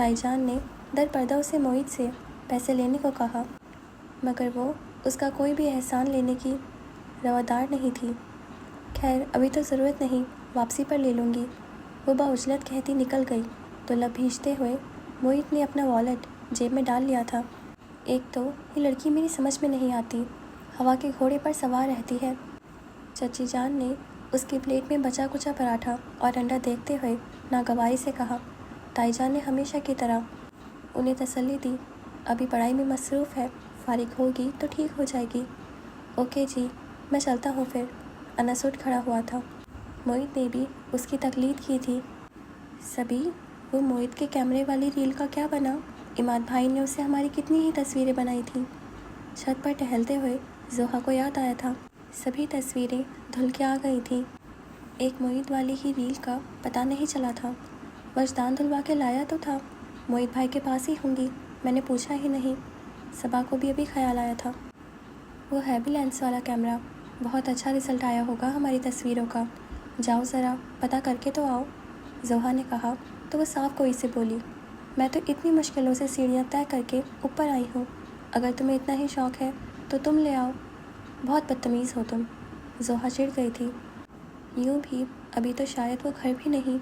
تائی جان نے در پردہ اسے موعد سے پیسے لینے کو کہا، مگر وہ اس کا کوئی بھی احسان لینے کی روادار نہیں تھی۔ خیر ابھی تو ضرورت نہیں، واپسی پر لے لوں گی، وہ باعجلت کہتی نکل گئی تو لب بھیجتے ہوئے موعد نے اپنا والیٹ جیب میں ڈال لیا تھا۔ ایک تو یہ لڑکی میری سمجھ میں نہیں آتی، ہوا کے گھوڑے پر سوار رہتی ہے۔ چچی جان نے اس کی پلیٹ میں بچا کچا پراٹھا اور انڈا دیکھتے ہوئے ناگواری سے کہا۔ تائی جان نے ہمیشہ کی طرح انہیں تسلی دی، ابھی پڑھائی میں مصروف ہے، فارغ ہوگی تو ٹھیک ہو جائے گی۔ اوکے جی، میں چلتا ہوں پھر۔ انس اٹھ کھڑا ہوا تھا۔ موعد نے بھی اس کی تقلید کی تھی۔ سبھی وہ موعد کے کیمرے والی ریل کا کیا بنا؟ عماد بھائی نے اسے ہماری کتنی ہی تصویریں بنائی تھیں۔ چھت پر ٹہلتے ہوئے زوہا کو یاد آیا تھا، سبھی تصویریں دھل کے آ گئی تھیں، ایک موعد والی ہی ریل کا پتہ نہیں چلا تھا۔ وجدان دھلوا کے لایا تو تھا، موعد بھائی کے پاس ہی ہوں گی، میں نے پوچھا ہی نہیں۔ صبا کو بھی ابھی خیال آیا تھا، وہ ہے بھی لینس والا کیمرہ، بہت اچھا رزلٹ آیا ہوگا ہماری تصویروں کا، جاؤ ذرا پتہ کر کے تو آؤ، زوہا نے کہا تو وہ صاف کوئی سے بولی، میں تو اتنی مشکلوں سے سیڑھیاں طے کر کے اوپر آئی ہوں، اگر تمہیں اتنا ہی شوق ہے تو تم لے آؤ، بہت بدتمیز ہو تم۔ زوہا چڑ گئی تھی، یوں بھی ابھی تو شاید وہ گھر بھی نہیں۔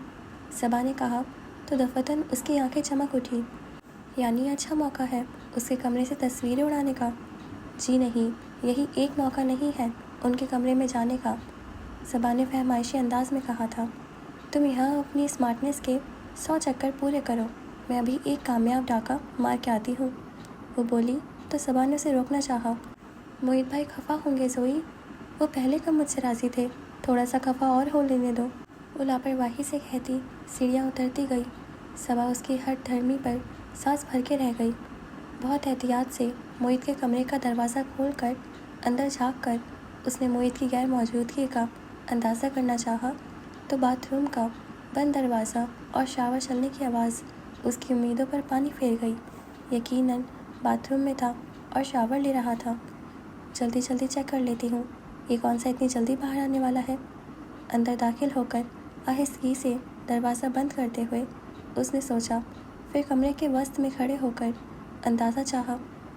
صبا نے کہا تو دفتن اس کی آنکھیں چمک اٹھی، یعنی اچھا موقع ہے اس کے کمرے سے تصویریں اڑانے کا؟ جی نہیں، یہی ایک موقع نہیں ہے ان کے کمرے میں جانے کا، صبا نے فہمائشی انداز میں کہا تھا، تم یہاں اپنی اسمارٹنیس کے 100 چکر پورے کرو، میں ابھی ایک کامیاب ڈاکہ مار کے آتی ہوں، وہ بولی تو صبا نے اسے روکنا چاہا۔ موعد بھائی خفا ہوں گے زوئی، وہ پہلے کب مجھ سے راضی تھے، تھوڑا سا خفا اور ہو لینے دو، وہ لاپرواہی سے کہتی سیڑھیاں اترتی گئی۔ صبا اس کی ہٹ دھرمی پر سانس بھر کے رہ گئی۔ بہت احتیاط سے موعد کے کمرے کا دروازہ کھول کر اندر جھانک کر اس نے موعد کی غیر موجودگی کا اندازہ کرنا چاہا تو باتھ روم کا بند دروازہ اور شاور چلنے کی آواز اس کی امیدوں پر پانی پھیر گئی۔ یقیناً باتھ روم میں تھا اور شاور لے رہا تھا۔ جلدی جلدی چیک کر لیتی ہوں، یہ کون سا اتنی جلدی باہر آنے والا ہے۔ اندر داخل ہو کر آہستگی سے دروازہ بند کرتے ہوئے اس نے سوچا، پھر کمرے کے وسط میں کھڑے ہو کر اندازہ چاہا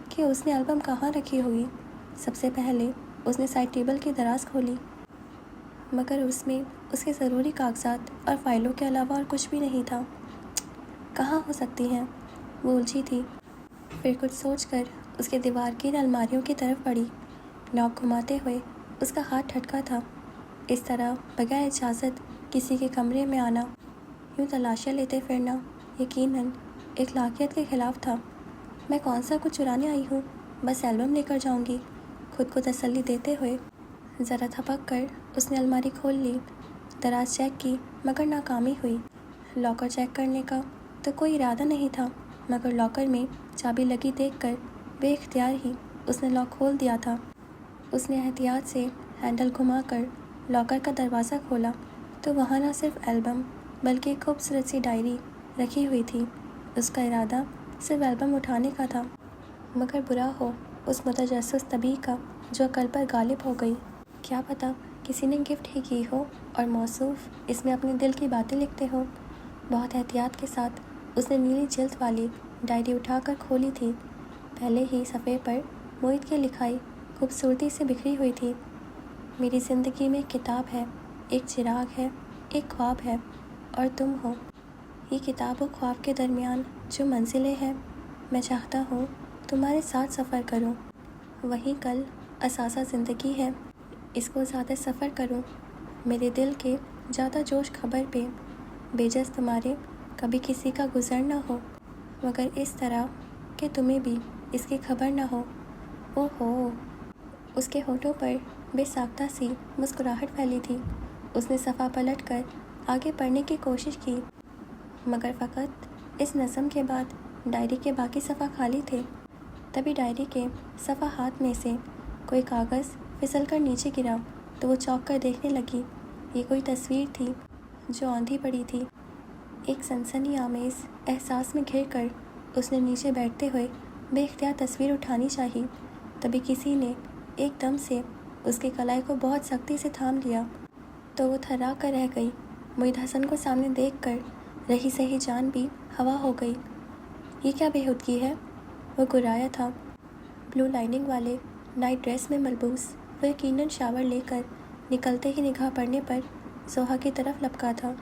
کہ اس نے البم کہاں رکھی ہوگی۔ سب سے پہلے اس نے سائڈ ٹیبل کی دراز کھولی، مگر اس میں اس کے ضروری کاغذات اور فائلوں کے علاوہ اور کچھ بھی نہیں تھا۔ کہاں ہو سکتی ہیں؟ وہ الجھی تھی، پھر کچھ سوچ کر اس کے دیوار کی الماریوں کی طرف بڑھی۔ ناک گھماتے ہوئے اس کا ہاتھ ٹھٹکا تھا۔ اس طرح بغیر اجازت کسی کے کمرے میں آنا، یوں تلاشیاں لیتے پھرنا یقیناً اخلاقیات کے خلاف تھا۔ میں کون سا کچھ چرانے آئی ہوں، بس البم لے کر جاؤں گی، خود کو تسلی دیتے ہوئے ذرا تھپک کر اس نے الماری کھول لی، دراز چیک کی مگر ناکامی ہوئی۔ لاکر چیک کرنے کا تو کوئی ارادہ نہیں تھا، مگر لاکر میں چابی لگی دیکھ کر بے اختیار ہی اس نے لاک کھول دیا تھا۔ اس نے احتیاط سے ہینڈل گھما کر لاکر کا دروازہ کھولا تو وہاں نہ صرف البم بلکہ ایک خوبصورت سی ڈائری رکھی ہوئی تھی۔ اس کا ارادہ صرف البم اٹھانے کا تھا، مگر برا ہو اس متجسس طبیع کا جو عقل پر غالب ہو گئی۔ کیا پتہ کسی نے گفٹ ہی کی ہو اور موصوف اس میں اپنے دل کی باتیں لکھتے ہوں۔ بہت احتیاط کے ساتھ اس نے نیلی جلد والی ڈائری اٹھا کر کھولی تھی۔ پہلے ہی صفحے پر موعد کی لکھائی خوبصورتی سے بکھری ہوئی تھی۔ میری زندگی میں ایک کتاب ہے، ایک چراغ ہے، ایک خواب ہے اور تم ہو۔ یہ کتاب و خواب کے درمیان جو منزلیں ہیں، میں چاہتا ہوں تمہارے ساتھ سفر کروں۔ وہی کل اساسہ زندگی ہے، اس کو زیادہ سفر کروں۔ میرے دل کے زیادہ جوش خبر پہ بے جز تمہارے کبھی کسی کا گزر نہ ہو، مگر اس طرح کہ تمہیں بھی اس کی خبر نہ ہو۔ او ہو، اس کے ہونٹوں پر بے ساختہ سی مسکراہٹ پھیلی تھی۔ اس نے صفحہ پلٹ کر آگے پڑھنے کی کوشش کی، مگر فقط اس نظم کے بعد ڈائری کے باقی صفحہ خالی تھے۔ تبھی ڈائری کے صفحات میں سے کوئی کاغذ پھسل کر نیچے گرا تو وہ چونک کر دیکھنے لگی۔ یہ کوئی تصویر تھی جو آندھی پڑی تھی۔ ایک سنسنی آمیز احساس میں گھر کر اس نے نیچے بیٹھتے ہوئے بے اختیار تصویر اٹھانی چاہی، تبھی کسی نے ایک دم سے اس کے کلائی کو بہت سختی سے تھام لیا تو وہ تھرا کر رہ گئی۔ معید حسن کو سامنے دیکھ کر رہی سہی جان بھی ہوا ہو گئی۔ یہ کیا بےہودگی ہے؟ وہ گرایا تھا۔ بلو لائننگ والے نائٹ ڈریس میں ملبوس وہ یقیناً شاور لے کر نکلتے ہی نگاہ پڑنے پر زوہا کی طرف لپکا تھا۔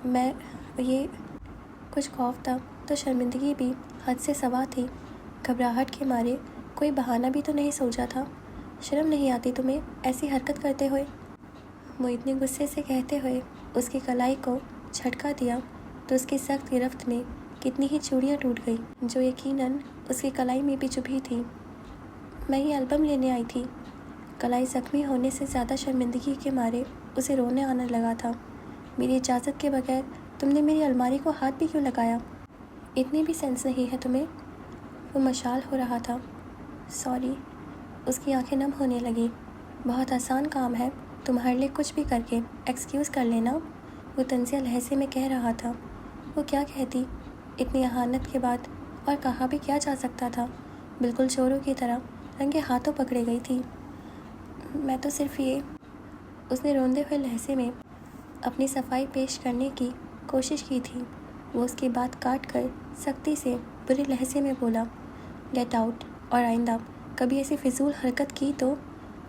میں یہ کچھ خوف تھا تو شرمندگی بھی حد سے سوا تھی۔ گھبراہٹ کے مارے کوئی بہانہ بھی تو نہیں سوچا تھا؟ شرم نہیں آتی تمہیں ایسی حرکت کرتے ہوئے؟ معید نے غصے سے کہتے ہوئے اس کی کلائی کو جھٹکا دیا تو اس کی سخت گرفت میں کتنی ہی چوڑیاں ٹوٹ گئیں جو یقیناً اس کی کلائی میں بھی چبھی تھی۔ میں یہ البم لینے آئی تھی۔ کلائی زخمی ہونے سے زیادہ شرمندگی کے مارے اسے رونے آنے لگا تھا۔ میری اجازت کے بغیر تم نے میری الماری کو ہاتھ بھی کیوں لگایا؟ اتنی بھی سینس نہیں ہے تمہیں؟ وہ مشال ہو رہا تھا۔ سوری۔ اس کی آنکھیں نم ہونے لگیں۔ بہت آسان کام ہے تمہارے لیے کچھ بھی کر کے ایکسکیوز کر لینا، وہ طنزیہ لہجے میں کہہ رہا تھا۔ وہ کیا کہتی؟ اتنی اہانت کے بعد اور کہا بھی کیا جا سکتا تھا؟ بالکل چوروں کی طرح رنگے ہاتھوں پکڑے گئی تھی۔ میں تو صرف یہ، اس نے روندے ہوئے لہجے میں اپنی صفائی پیش کرنے کی کوشش کی تھی۔ وہ اس کی بات کاٹ کر سختی سے برے لہجے میں بولا، گیٹ آؤٹ، اور آئندہ کبھی ایسی فضول حرکت کی تو۔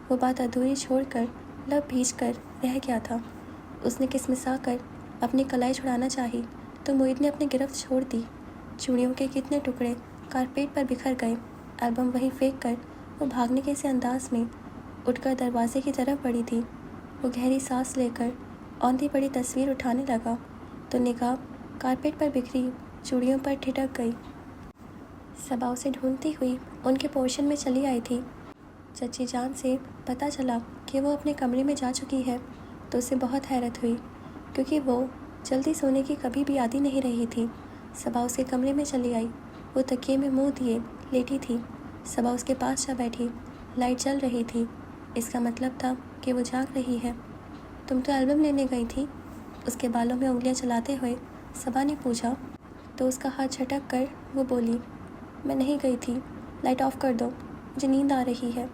وہ بات ادھوری چھوڑ کر لب بھیج کر رہ گیا تھا۔ اس نے کسمسا کر اپنی کلائی چھڑانا چاہی تو معید نے اپنی گرفت چھوڑ دی۔ چوڑیوں کے کتنے ٹکڑے کارپیٹ پر بکھر گئے۔ البم وہیں پھینک کر وہ بھاگنے کے سے انداز میں اٹھ کر دروازے کی طرف بڑھی تھی۔ وہ گہری سانس لے کر اوندھی پڑی تصویر اٹھانے لگا تو نگاہ کارپیٹ پر بکھری چوڑیوں پر ٹھٹک گئی۔ صبا اسے ڈھونڈتی ہوئی ان کے پورشن میں چلی آئی تھی۔ چچی جان سے پتہ چلا کہ وہ اپنے کمرے میں جا چکی ہے تو اسے بہت حیرت ہوئی، کیونکہ وہ جلدی سونے کی کبھی بھی عادی نہیں رہی تھی۔ صبا اس کے کمرے میں چلی آئی۔ وہ تکیے میں منہ دیے لیٹی تھی۔ صبا اس کے پاس جا بیٹھی۔ لائٹ جل رہی تھی۔ اس کا مطلب تھا کہ وہ جاگ رہی ہے۔ تم تو البم لینے گئی تھی؟ اس کے بالوں میں انگلیاں چلاتے ہوئے صبا نے پوچھا تو اس کا ہاتھ جھٹک کر وہ بولی، میں نہیں گئی تھی، لائٹ آف کر دو، مجھے نیند آ رہی ہے۔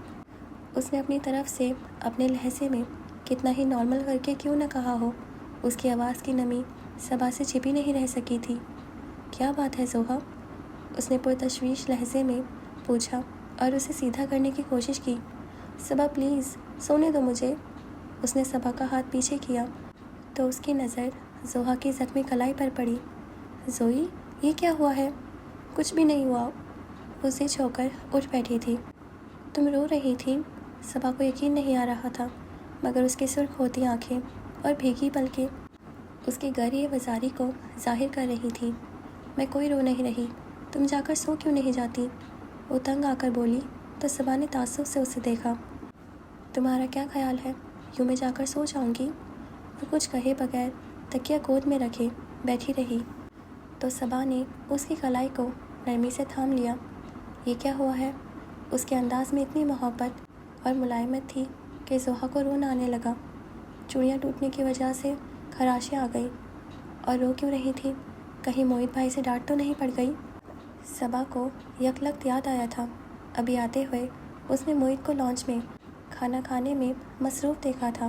اس نے اپنی طرف سے اپنے لہجے میں کتنا ہی نارمل کر کے کیوں نہ کہا ہو، اس کی آواز کی نمی صبا سے چھپی نہیں رہ سکی تھی۔ کیا بات ہے زوہا؟ اس نے پرتشویش لہجے میں پوچھا اور اسے سیدھا کرنے کی کوشش کی۔ صبا پلیز سونے دو مجھے۔ اس نے صبا کا ہاتھ پیچھے کیا تو اس کی نظر زوہا کی زخمی کلائی پر پڑی۔ زوئی، یہ کیا ہوا ہے؟ کچھ بھی نہیں ہوا۔ وہ زچ ہو کر اٹھ بیٹھی تھی۔ تم رو رہی تھی؟ صبا کو یقین نہیں آ رہا تھا، مگر اس کی سرخ ہوتی آنکھیں اور بھیگی پلکیں اس کی گہری وزاری کو ظاہر کر رہی تھی۔ میں کوئی رو نہیں رہی، تم جا کر سو کیوں نہیں جاتی؟ وہ تنگ آ کر بولی تو صبا نے تعصب سے اسے دیکھا۔ تمہارا کیا خیال ہے، یوں میں جا کر سو جاؤں گی؟ وہ کچھ کہے بغیر تکیہ گود میں رکھے بیٹھی رہی تو صبا نے اس کی کلائی کو نرمی سے تھام لیا۔ یہ کیا ہوا ہے؟ اس کے انداز میں اتنی محبت اور ملائمت تھی کہ زوہا کو رونا آنے لگا۔ چوڑیاں ٹوٹنے کی وجہ سے خراشیں آ گئیں۔ اور رو کیوں رہی تھی؟ کہیں معید بھائی سے ڈانٹ تو نہیں پڑ گئی؟ صبا کو یک لخت یاد آیا تھا۔ ابھی آتے ہوئے اس نے معید کو لانچ میں کھانا کھانے میں مصروف دیکھا تھا۔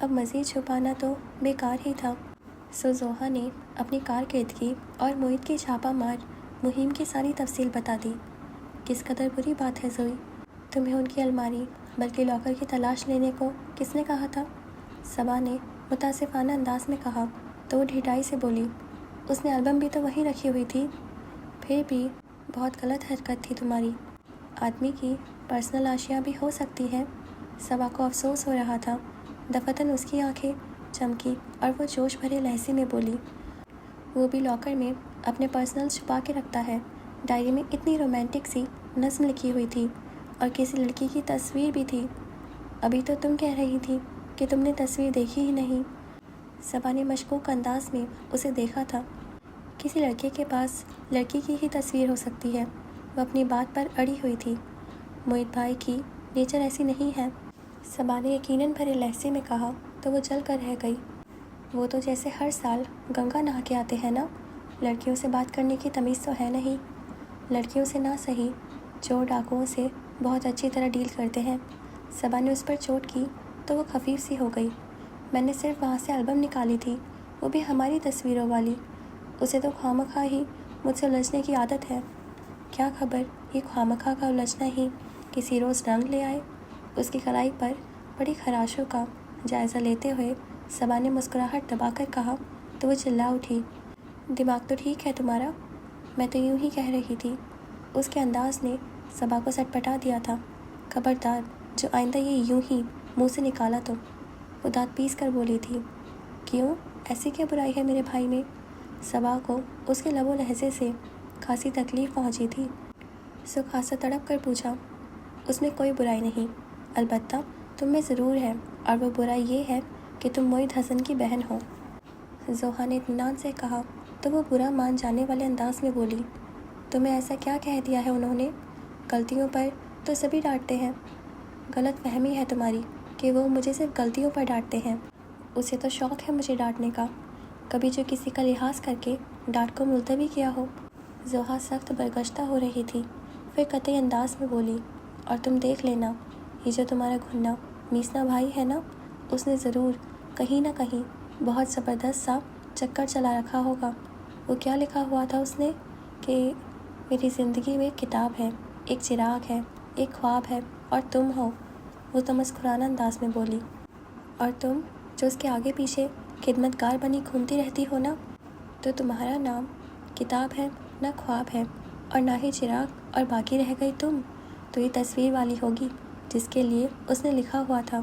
اب مزید چھپانا تو بیکار ہی تھا۔ سو زوہا نے اپنی کارکردگی اور معید کی چھاپہ مار مہم کی ساری تفصیل بتا دی۔ کس قدر بری بات ہے زوئی، تمہیں ان کی الماری بلکہ لاکر کی تلاش لینے کو کس نے کہا تھا؟ صبا نے متاسفانہ انداز میں کہا تو وہ ڈھٹائی سے بولی، اس نے البم بھی تو وہیں رکھی ہوئی تھی۔ پھر بھی بہت غلط حرکت تھی تمہاری۔ آدمی کی پرسنل اشیاء بھی ہو سکتی ہیں۔ صبا کو افسوس ہو رہا تھا۔ دفتن اس کی آنکھیں چمکی اور وہ جوش بھرے لہجے میں بولی، وہ بھی لاکر میں اپنے پرسنل چھپا کے رکھتا ہے۔ ڈائری میں اتنی رومانٹک سی نظم لکھی ہوئی تھی اور کسی لڑکی کی تصویر بھی تھی۔ ابھی تو تم کہہ رہی تھی کہ تم نے تصویر دیکھی ہی نہیں۔ صبا نے مشکوک انداز میں اسے دیکھا تھا۔ کسی لڑکے کے پاس لڑکی کی ہی تصویر ہو سکتی ہے۔ وہ اپنی بات پر اڑی ہوئی تھی۔ معید بھائی کی نیچر ایسی نہیں ہے، صبا نے یقیناً بھرے لہجے میں کہا تو وہ جل کر رہ گئی۔ وہ تو جیسے ہر سال گنگا نہا کے آتے ہیں نا، لڑکیوں سے بات کرنے کی تمیز تو ہے نہیں۔ لڑکیوں سے نہ صحیح، چور ڈاکوؤں سے بہت اچھی طرح ڈیل کرتے ہیں۔ صبا نے اس پر چوٹ کی تو وہ خفیف سی ہو گئی۔ میں نے صرف وہاں سے البم نکالی تھی، وہ بھی ہماری تصویروں والی۔ اسے تو خواہ ہی مجھ سے الجھنے کی عادت ہے۔ کیا خبر یہ خواہ کا الجھنا ہی کسی روز رنگ لے آئے۔ اس کی کلائی پر بڑی خراشوں کا جائزہ لیتے ہوئے صبا نے مسکراہٹ دبا کر کہا تو وہ چلا اٹھی، دماغ تو ٹھیک ہے تمہارا؟ میں تو یوں ہی کہہ رہی تھی۔ اس کے انداز نے صبا کو سٹپٹا دیا تھا۔ خبردار، جو آئندہ یہ یوں ہی منہ سے نکالا تو۔ وہ دانت پیس کر بولی تھی۔ کیوں؟ ایسی کیا برائی ہے میرے بھائی میں؟ صبا کو اس کے لب و لہجے سے خاصی تکلیف پہنچی تھی، سو خاصا تڑپ کر پوچھا۔ اس میں کوئی برائی نہیں، البتہ تم میں ضرور ہے، اور وہ برائی یہ ہے کہ تم معید حسن کی بہن ہو۔ زوہا نے اطمینان سے کہا تو وہ برا مان جانے والے انداز میں بولی، تمہیں ایسا کیا کہہ دیا ہے انہوں نے؟ غلطیوں پر تو سبھی ڈانٹتے ہیں۔ غلط فہمی ہے تمہاری کہ وہ مجھے صرف غلطیوں پر ڈانٹتے ہیں۔ اسے تو شوق ہے مجھے ڈانٹنے کا، کبھی جو کسی کا لحاظ کر کے ڈانٹ کو ملتوی کیا ہو۔ زوہا سخت برگشتہ ہو رہی تھی، پھر قطعی انداز میں بولی، اور تم دیکھ لینا، یہ جو تمہارا گھننا میسنا بھائی ہے نا، اس نے ضرور کہیں نہ کہیں بہت زبردست سا چکر چلا رکھا ہوگا۔ وہ کیا لکھا ہوا تھا اس نے کہ میری زندگی میں ایک کتاب ہے، ایک چراغ ہے، ایک خواب ہے، اور تم ہو۔ وہ تمسخرانہ انداز میں بولی، اور تم جو اس کے آگے پیچھے خدمت گار بنی گھومتی رہتی ہو نا، تو تمہارا نام کتاب ہے نہ خواب ہے، اور نہ ہی چراغ، اور باقی رہ گئی تم، تو یہ تصویر والی ہوگی جس کے لیے اس نے لکھا ہوا تھا،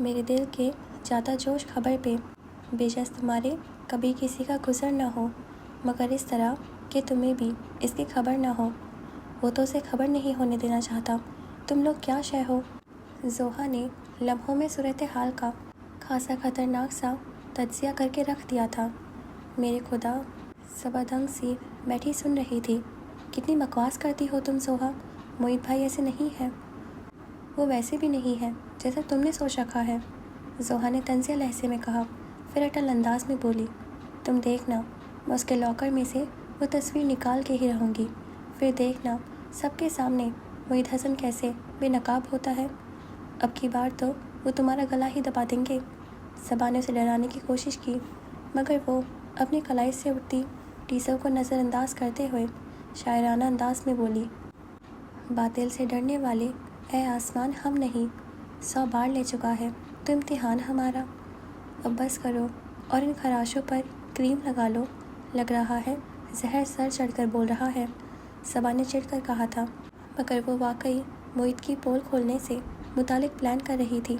میرے دل کے جاتا جوش خبر پہ بے جز تمہارے کبھی کسی کا گزر نہ ہو، مگر اس طرح کہ تمہیں بھی اس کی خبر نہ ہو۔ وہ تو اسے خبر نہیں ہونے دینا چاہتا۔ تم لوگ کیا شے ہو؟ زوہا نے لمحوں میں صورتحال کا خاصا خطرناک سا تجزیہ کر کے رکھ دیا تھا۔ میرے خدا، صبا دنگ سی بیٹھی سن رہی تھی۔ کتنی بکواس کرتی ہو تم زوہا، معید بھائی ایسے نہیں ہے۔ وہ ویسے بھی نہیں ہے جیسا تم نے سوچ رکھا ہے، زوہا نے طنزیہ لہجے میں کہا، پھر اٹل انداز میں بولی، تم دیکھنا، میں اس کے لاکر میں سے وہ تصویر نکال کے ہی رہوں گی، پھر دیکھنا سب کے سامنے معید حسن کیسے بے نقاب ہوتا ہے۔ اب کی بار تو وہ تمہارا گلا ہی دبا دیں گے۔ صبا نے اسے ڈرانے کی کوشش کی، مگر وہ اپنی کلائی سے اٹھتی ٹیسوں کو نظر انداز کرتے ہوئے شاعرانہ انداز میں بولی، باطل سے ڈرنے والے اے آسمان ہم نہیں، 100 بار لے چکا ہے تو امتحان ہمارا۔ اب بس کرو اور ان خراشوں پر کریم لگا لو، لگ رہا ہے زہر سر چڑھ کر بول رہا ہے۔ صبا نے چڑھ کر کہا تھا، مگر وہ واقعی معید کی پول کھولنے سے متعلق پلان کر رہی تھی۔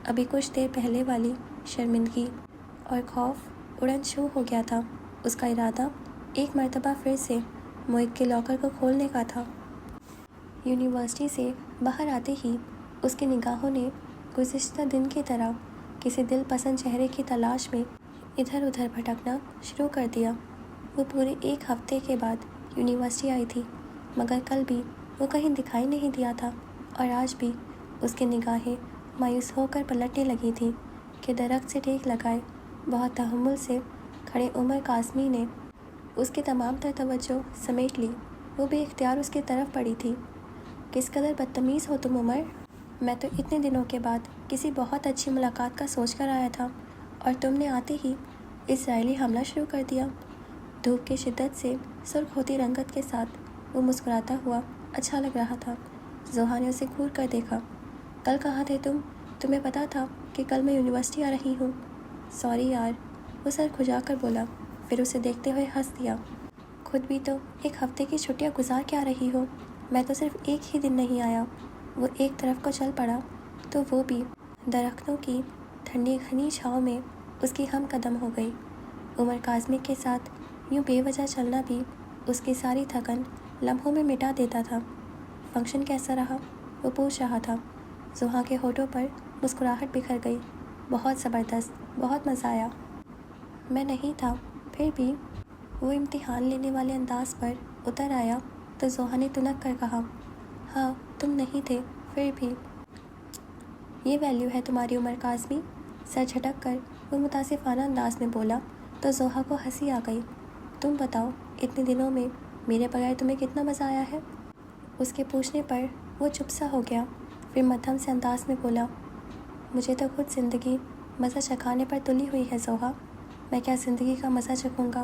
ابھی کچھ دیر پہلے والی شرمندگی اور خوف اڑن چھو ہو گیا تھا۔ اس کا ارادہ ایک مرتبہ پھر سے معید کے لاکر کو کھولنے کا تھا۔ یونیورسٹی سے باہر آتے ہی اس کی نگاہوں نے گزشتہ دن کی طرح کسی دل پسند چہرے کی تلاش میں ادھر ادھر بھٹکنا شروع کر دیا۔ وہ پورے ایک ہفتے کے بعد یونیورسٹی آئی تھی، مگر کل بھی وہ کہیں دکھائی نہیں دیا تھا، اور آج بھی اس کی نگاہیں مایوس ہو کر پلٹنے لگی تھیں کہ درخت سے ٹیک لگائے بہت تحمل سے کھڑے عمر کاظمی نے اس کی تمام تر توجہ سمیٹ لی۔ وہ بے اختیار اس کی طرف پڑی تھی۔ کس قدر بدتمیز ہو تم عمر، میں تو اتنے دنوں کے بعد کسی بہت اچھی ملاقات کا سوچ کر آیا تھا، اور تم نے آتے ہی اسرائیلی حملہ شروع کر دیا۔ دھوپ کی شدت سے سرخ ہوتی رنگت کے ساتھ وہ مسکراتا ہوا اچھا لگ رہا تھا۔ زوہا نے اسے گھور کر دیکھا۔ کل کہاں تھے تم؟ تمہیں پتا تھا کہ کل میں یونیورسٹی آ رہی ہوں؟ سوری یار، وہ سر کھجا کر بولا، پھر اسے دیکھتے ہوئے ہنس دیا۔ خود بھی تو ایک ہفتے کی چھٹیاں گزار کے آ رہی ہو، میں تو صرف ایک ہی دن نہیں آیا۔ وہ ایک طرف کو چل پڑا تو وہ بھی درختوں کی ٹھنڈی گھنی چھاؤں میں اس کی ہم قدم ہو گئی۔ عمر کاظمی کے ساتھ یوں بے وجہ چلنا بھی اس کی ساری تھکن لمحوں میں مٹا دیتا تھا۔ فنکشن کیسا رہا؟ وہ پوچھ رہا تھا۔ زوہا کے ہونٹوں پر مسکراہٹ بکھر گئی۔ بہت زبردست، بہت مزہ آیا۔ میں نہیں تھا، پھر بھی۔ وہ امتحان لینے والے انداز پر اتر آیا تو زوہا نے تنک کر کہا، ہاں تم نہیں تھے، پھر بھی۔ یہ ویلیو ہے تمہاری عمر کاظمی؟ سر جھٹک کر وہ متاسفانہ انداز میں بولا تو زوہا کو ہنسی آ گئی۔ تم بتاؤ، اتنے دنوں میں میرے بغیر تمہیں کتنا مزہ آیا ہے؟ اس کے پوچھنے پر وہ چپ سا ہو گیا، پھر مدھم سے انداز میں بولا، مجھے تو خود زندگی مزہ چکھانے پر تلی ہوئی ہے زوہا، میں کیا زندگی کا مزہ چکھوں گا؟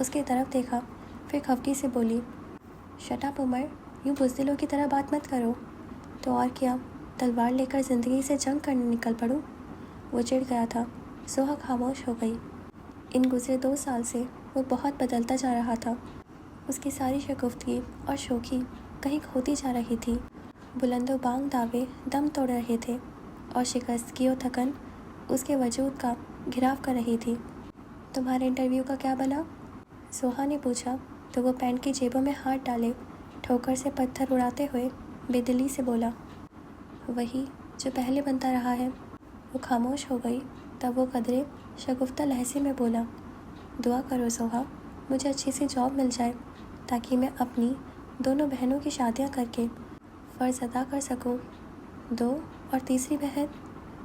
اس کی طرف دیکھا، پھر خفگی سے بولی، شٹ اپ عمر، یوں بزدلوں کی طرح بات مت کرو۔ تو اور کیا، تلوار لے کر زندگی سے جنگ کرنے نکل پڑوں؟ وہ چڑ گیا تھا۔ ضحیٰ خاموش ہو گئی۔ ان گزرے 2 سال سے وہ بہت بدلتا جا رہا تھا۔ اس کی ساری شگفتگی اور شوخی کہیں کھوتی جا رہی تھی۔ بلند و بانگ دعوے دم توڑ رہے تھے اور شکستگی و تھکن اس کے وجود کا گھراو کر رہی تھی۔ تمہارے انٹرویو کا کیا بنا؟ ضحیٰ نے پوچھا تو وہ پینٹ کی جیبوں میں ہاتھ ڈالے ٹھوکر سے پتھر اڑاتے ہوئے بے دلی سے بولا، وہی جو پہلے بنتا رہا ہے۔ وہ خاموش ہو گئی، تب وہ قدرے شگفتہ لہجے میں بولا، دعا کرو ضحیٰ، مجھے اچھی سی جاب مل جائے تاکہ میں اپنی دونوں بہنوں کی شادیاں کر کے فرض ادا کر سکوں۔ 2 اور تیسری بہن؟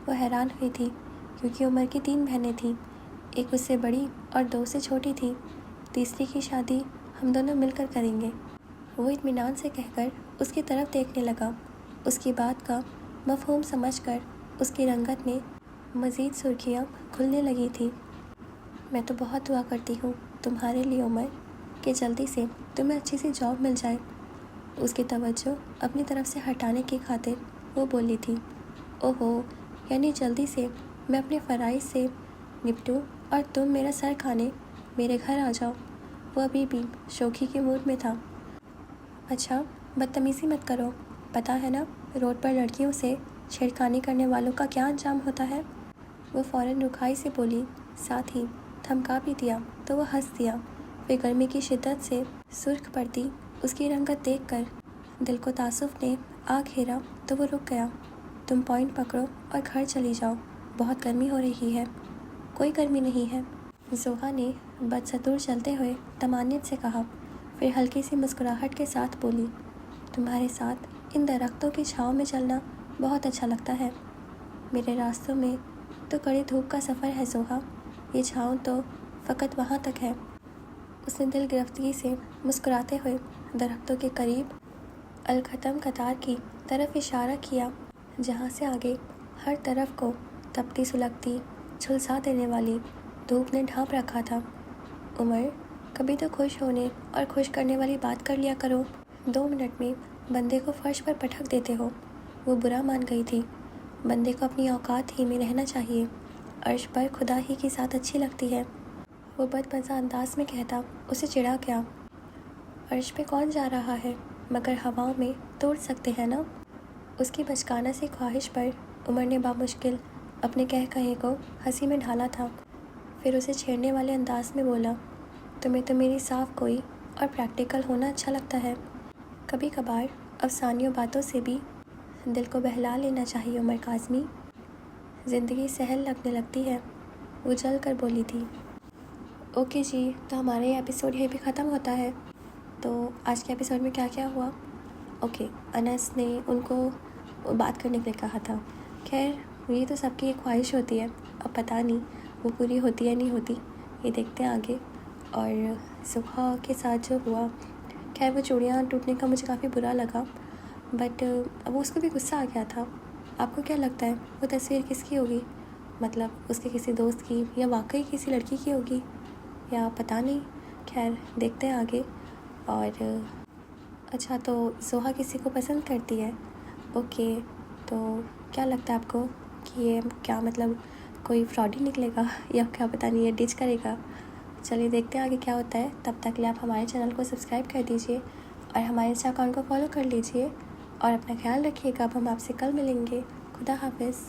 وہ حیران ہوئی تھی کیونکہ عمر کی 3 بہنیں تھیں، ایک اس سے بڑی اور 2 سے چھوٹی تھی۔ تیسری کی شادی ہم دونوں مل کر کریں گے، وہ اطمینان سے کہہ کر اس کی طرف دیکھنے لگا۔ اس کی بات کا مفہوم سمجھ کر اس کی رنگت میں مزید سرخیاں کھلنے لگی تھیں۔ میں تو بہت دعا کرتی ہوں تمہارے لیے عمر کہ جلدی سے تمہیں اچھی سی جاب مل جائے۔ اس کی توجہ اپنی طرف سے ہٹانے کی خاطر وہ بولی تھی، اوہو، یعنی جلدی سے میں اپنے فرائض سے نپٹوں اور تم میرا سر کھانے میرے گھر آ جاؤ۔ وہ ابھی بھی شوخی کے موڈ میں تھا۔ اچھا، بدتمیزی مت کرو، پتہ ہے نا روڈ پر لڑکیوں سے چھیڑخانی کرنے والوں کا کیا انجام ہوتا ہے؟ وہ فوراً رکھائی سے بولی، ساتھ ہی دھمکا بھی دیا تو وہ ہنس دیا۔ پھر گرمی کی شدت سے سرخ پڑتی اس کی رنگت دیکھ کر دل کو تعصب نے آ گھیرا تو وہ رک گیا۔ تم پوائنٹ پکڑو اور گھر چلی جاؤ، بہت گرمی ہو رہی ہے۔ کوئی گرمی نہیں ہے، ضحیٰ نے بدستور چلتے ہوئے طمانینت سے کہا، پھر ہلکی سی مسکراہٹ کے ساتھ بولی، تمہارے ساتھ ان درختوں کی چھاؤں میں چلنا بہت اچھا لگتا ہے۔ میرے راستوں میں تو کڑی دھوپ کا سفر ہے ضحیٰ، یہ چھاؤں تو فقط وہاں تک ہے۔ اس نے دل گرفتگی سے مسکراتے ہوئے درختوں کے قریب الختم قطار کی طرف اشارہ کیا، جہاں سے آگے ہر طرف کو تپتی سلگتی جھلسا دینے والی دھوپ نے ڈھانپ رکھا تھا۔ عمر، کبھی تو خوش ہونے اور خوش کرنے والی بات کر لیا کرو، 2 منٹ میں بندے کو فرش پر پٹک دیتے ہو۔ وہ برا مان گئی تھی، بندے کو اپنی اوقات ہی میں رہنا چاہیے، عرش پر خدا ہی کی ذات اچھی لگتی ہے۔ وہ بدمزہ انداز میں کہتا اسے چڑھا گیا، عرش پہ کون جا رہا ہے، مگر ہواؤں میں توڑ سکتے ہیں نا۔ اس کی بچکانہ سی خواہش پر عمر نے بامشکل اپنے کہے کو ہنسی میں ڈھالا تھا، پھر اسے چھیڑنے والے انداز میں بولا، تمہیں تو میری صاف گوئی اور پریکٹیکل ہونا اچھا لگتا ہے، کبھی کبھار افسانیوں باتوں سے بھی دل کو بہلا لینا چاہیے عمر کاظمی، زندگی سہل لگنے لگتی ہے۔ وہ جل کر بولی تھی۔ اوکے جی، تو ہمارا یہ ایپیسوڈ یہیں پہ ختم ہوتا ہے۔ تو آج کے ایپیسوڈ میں کیا کیا ہوا؟ اوکے، انس نے ان کو بات کرنے کے لیے کہا تھا۔ خیر، یہ تو سب کی ایک خواہش ہوتی ہے، اب پتہ نہیں وہ پوری ہوتی یا نہیں ہوتی، یہ دیکھتے ہیں آگے۔ اور ضحیٰ کے ساتھ جو ہوا، خیر وہ چوڑیاں ٹوٹنے کا مجھے کافی برا لگا، بٹ وہ اس کو بھی غصہ آ گیا تھا۔ آپ کو کیا لگتا ہے وہ تصویر کس کی ہوگی؟ مطلب اس کے کسی دوست کی یا واقعی کسی لڑکی کی ہوگی یا پتہ نہیں، خیر دیکھتے ہیں آگے۔ اور اچھا، تو ضحیٰ کسی کو پسند کرتی ہے؟ اوکے، تو کیا لگتا ہے آپ کو کہ یہ کیا مطلب کوئی فراڈ ہی نکلے گا یا کیا پتہ نہیں یہ ڈچ کرے گا؟ چلیے دیکھتے ہیں آگے کیا ہوتا ہے۔ تب تک کے لیے آپ ہمارے چینل کو سبسکرائب کر دیجیے اور ہمارے انسٹا اکاؤنٹ کو فالو کر لیجیے اور اپنا خیال رکھیے گا۔ اب ہم آپ سے کل ملیں گے۔ خدا حافظ۔